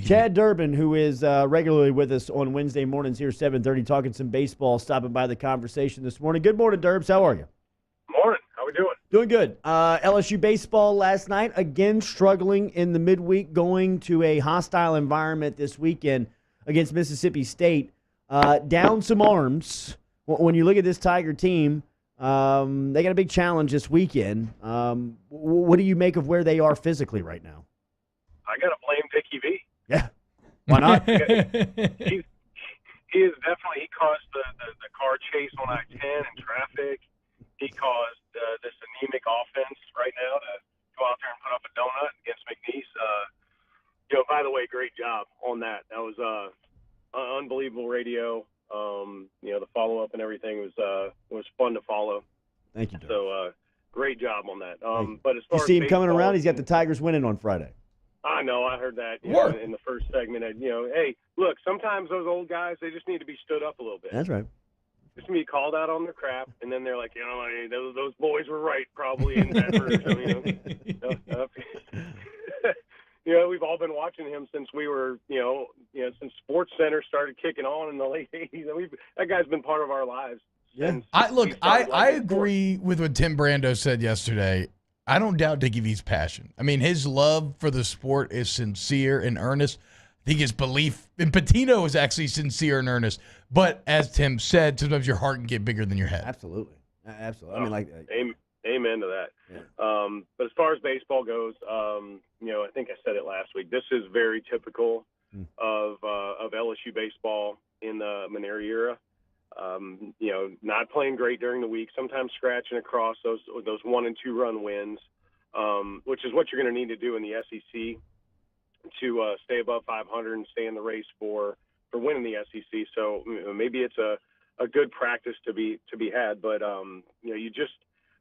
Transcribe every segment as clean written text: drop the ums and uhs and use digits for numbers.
Chad Durbin, who is regularly with us on Wednesday mornings here, 7:30, talking some baseball, stopping by the conversation this morning. Good morning, Durbs. How are you? Morning. How we doing? Doing good. LSU Baseball last night, again struggling in the midweek, going to a hostile environment this weekend against Mississippi State. Down some arms. When you look at this Tiger team, they got a big challenge this weekend. What do you make of where they are physically right now? I got to blame Dickie V. Yeah. Why not? he is definitely, he caused the car chase on I-10 and traffic. He caused this anemic offense right now to go out there and put up a donut against McNeese. By the way, great job on that. That was unbelievable radio. The follow-up and everything was fun to follow. Thank you, Doug. So great job on that. But as far you see as him coming around, he's got the Tigers winning on Friday. I know. I heard that in the first segment. Hey, look, sometimes those old guys, they just need to be stood up a little bit. That's right. Just to be called out on their crap, and then they're like, those boys were right probably in Denver. We've all been watching him since we were, since Sports Center started kicking on in the late 80s. That guy's been part of our lives. Yeah. I agree with what Tim Brando said yesterday. I don't doubt Dickie V's passion. I mean, his love for the sport is sincere and earnest. I think his belief in Patino is actually sincere and earnest. But as Tim said, sometimes your heart can get bigger than your head. Absolutely. I mean, amen to that. Yeah. But as far as baseball goes, I think I said it last week. This is very typical of LSU baseball in the Maneri era. Not playing great during the week, sometimes scratching across those 1 and 2 run wins, which is what you're going to need to do in the SEC to stay above 500 and stay in the race for winning the SEC. So maybe it's a good practice to be had, but you just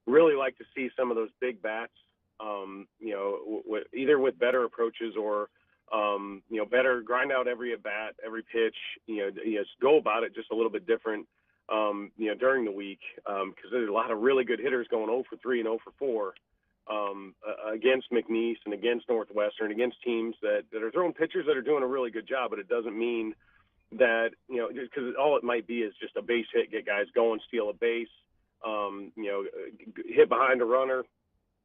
really like to see some of those big bats, either with better approaches or better grind out every at bat, every pitch, just go about it just a little bit different, during the week, because there's a lot of really good hitters going 0 for 3 and 0 for 4 against McNeese and against Northwestern, against teams that are throwing pitchers that are doing a really good job, but it doesn't mean that, because all it might be is just a base hit, get guys going, steal a base, hit behind a runner,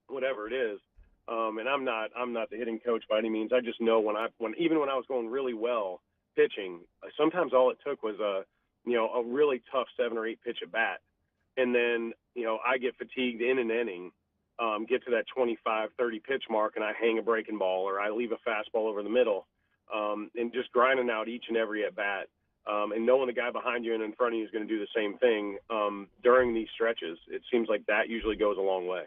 whatever it is. And I'm not the hitting coach by any means. I just know even when I was going really well pitching, sometimes all it took was a really tough 7 or 8 pitch at bat. And then, I get fatigued in an inning, get to that 25, 30 pitch mark, and I hang a breaking ball or I leave a fastball over the middle, and just grinding out each and every at bat. And knowing the guy behind you and in front of you is going to do the same thing during these stretches. It seems like that usually goes a long way.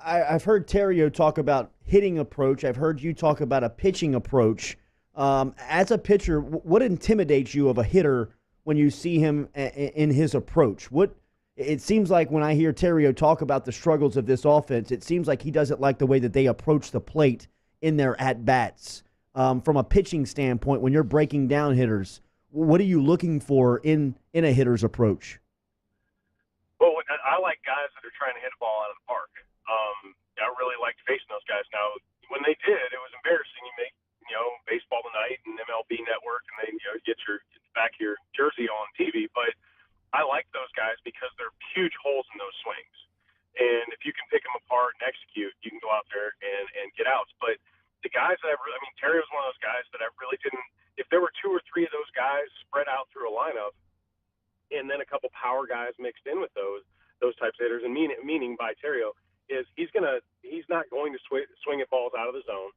I've heard Terrio talk about hitting approach. I've heard you talk about a pitching approach. As a pitcher, what intimidates you of a hitter when you see him in his approach? It seems like when I hear Terrio talk about the struggles of this offense, it seems like he doesn't like the way that they approach the plate in their at-bats. From a pitching standpoint, when you're breaking down hitters, what are you looking for in a hitter's approach? Well, I like guys that are trying to hit a ball out of the park. I really liked facing those guys. Now, when they did, it was embarrassing. You make, Baseball Tonight and MLB Network, and then, get your jersey on TV. But I like those guys because they're huge holes in those swings. And if you can pick them apart and execute, you can go out there and get outs. But the guys that Terry was one of those guys that I really didn't – if there were 2 or 3 of those guys spread out through a lineup and then a couple power guys mixed in with those types of hitters, and meaning by Terrio – is he's not going to swing at balls out of the zone.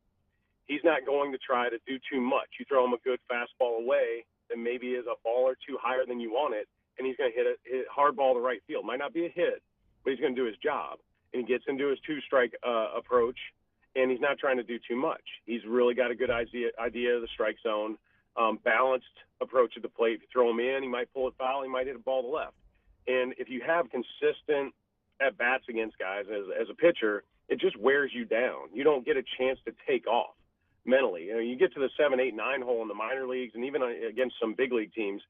He's not going to try to do too much. You throw him a good fastball away that maybe is a ball or 2 higher than you want it, and he's going to hit a hard ball to right field. Might not be a hit, but he's going to do his job. And he gets into his 2-strike approach, and he's not trying to do too much. He's really got a good idea of the strike zone, balanced approach at the plate. If you throw him in, he might pull it foul. He might hit a ball to left. And if you have consistent at bats against guys as a pitcher, it just wears you down. You don't get a chance to take off mentally. You get to the 7, 8, 9 hole in the minor leagues, and even against some big league teams,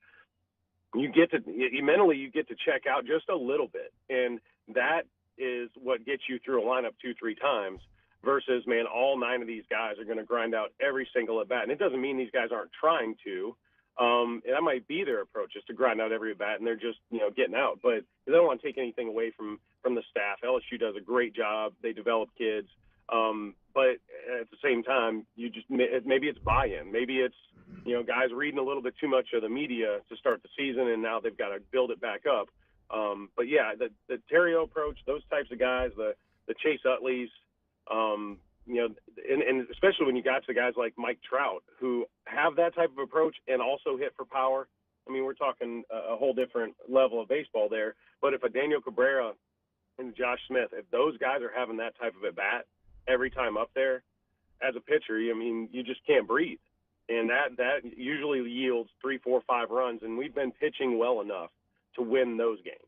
you get to check out just a little bit, and that is what gets you through a lineup 2-3 times versus, man, all 9 of these guys are going to grind out every single at bat. And it doesn't mean these guys aren't trying to. And that might be their approach, is to grind out every at bat, and they're just, getting out. But they don't want to take anything away from the staff. LSU does a great job. They develop kids. But at the same time, maybe it's buy-in. Maybe it's, guys reading a little bit too much of the media to start the season, and now they've got to build it back up. But yeah, the Terrio approach, those types of guys, the Chase Utleys, and especially when you got to guys like Mike Trout, who have that type of approach and also hit for power. I mean, we're talking a whole different level of baseball there. But if a Daniel Cabrera and Josh Smith, if those guys are having that type of at bat every time up there, as a pitcher, you just can't breathe. And that usually yields 3, 4, 5 runs. And we've been pitching well enough to win those games.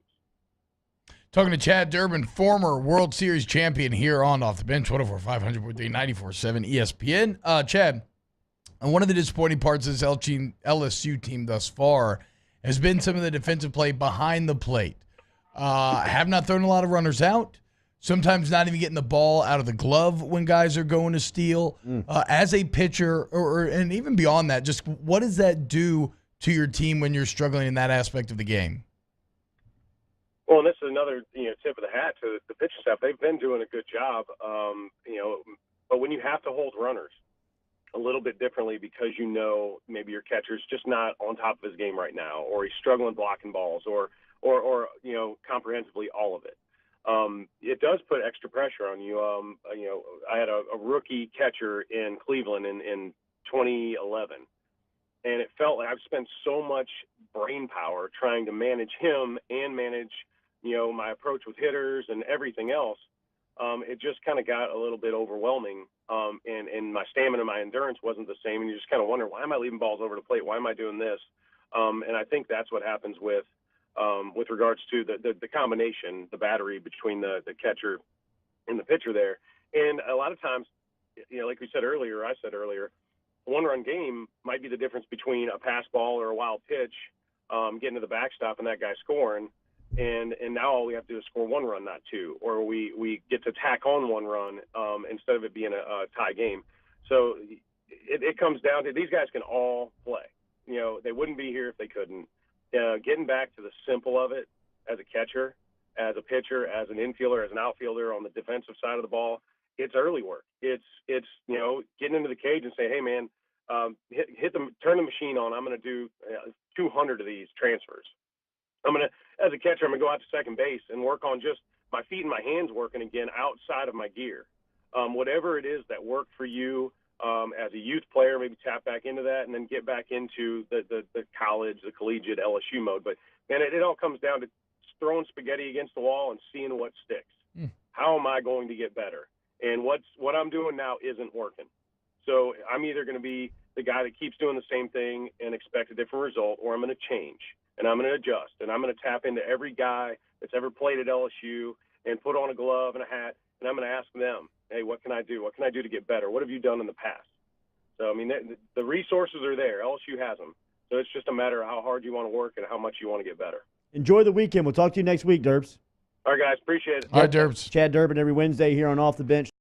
Talking to Chad Durbin, former World Series champion here on Off the Bench, 104.500, 94.7 ESPN. Chad, one of the disappointing parts of this LSU team thus far has been some of the defensive play behind the plate. Have not thrown a lot of runners out. Sometimes not even getting the ball out of the glove when guys are going to steal. As a pitcher, and even beyond that, just what does that do to your team when you're struggling in that aspect of the game? Well, and this is another tip of the hat to the pitching staff. They've been doing a good job, but when you have to hold runners a little bit differently because maybe your catcher's just not on top of his game right now, or he's struggling blocking balls, or comprehensively all of it. It does put extra pressure on you. I had a rookie catcher in Cleveland in 2011, and it felt like I've spent so much brain power trying to manage him and manage, my approach with hitters and everything else. It just kind of got a little bit overwhelming, and my stamina, my endurance wasn't the same, and you just kind of wonder, why am I leaving balls over the plate? Why am I doing this? And I think that's what happens with regards to the combination, the battery between the catcher and the pitcher there. And a lot of times, like I said earlier, a one-run game might be the difference between a pass ball or a wild pitch, getting to the backstop and that guy scoring. And now all we have to do is score 1 run, not 2, or we get to tack on 1 run instead of it being a tie game. So it comes down to these guys can all play. They wouldn't be here if they couldn't. Getting back to the simple of it, as a catcher, as a pitcher, as an infielder, as an outfielder on the defensive side of the ball, it's early work. It's getting into the cage and say, hey man, turn the machine on. I'm going to do 200 of these transfers. As a catcher, I'm going to go out to second base and work on just my feet and my hands working again outside of my gear. Whatever it is that worked for you as a youth player, maybe tap back into that and then get back into the college, the collegiate LSU mode. But, man, it all comes down to throwing spaghetti against the wall and seeing what sticks. How am I going to get better? And what I'm doing now isn't working. So I'm either going to be the guy that keeps doing the same thing and expect a different result, or I'm going to change and I'm going to adjust and I'm going to tap into every guy that's ever played at LSU and put on a glove and a hat, and I'm going to ask them, hey, what can I do? What can I do to get better? What have you done in the past? So, the resources are there. LSU has them. So it's just a matter of how hard you want to work and how much you want to get better. Enjoy the weekend. We'll talk to you next week, Derbs. All right, guys. Appreciate it. All right, Derbs. Chad Durbin every Wednesday here on Off the Bench.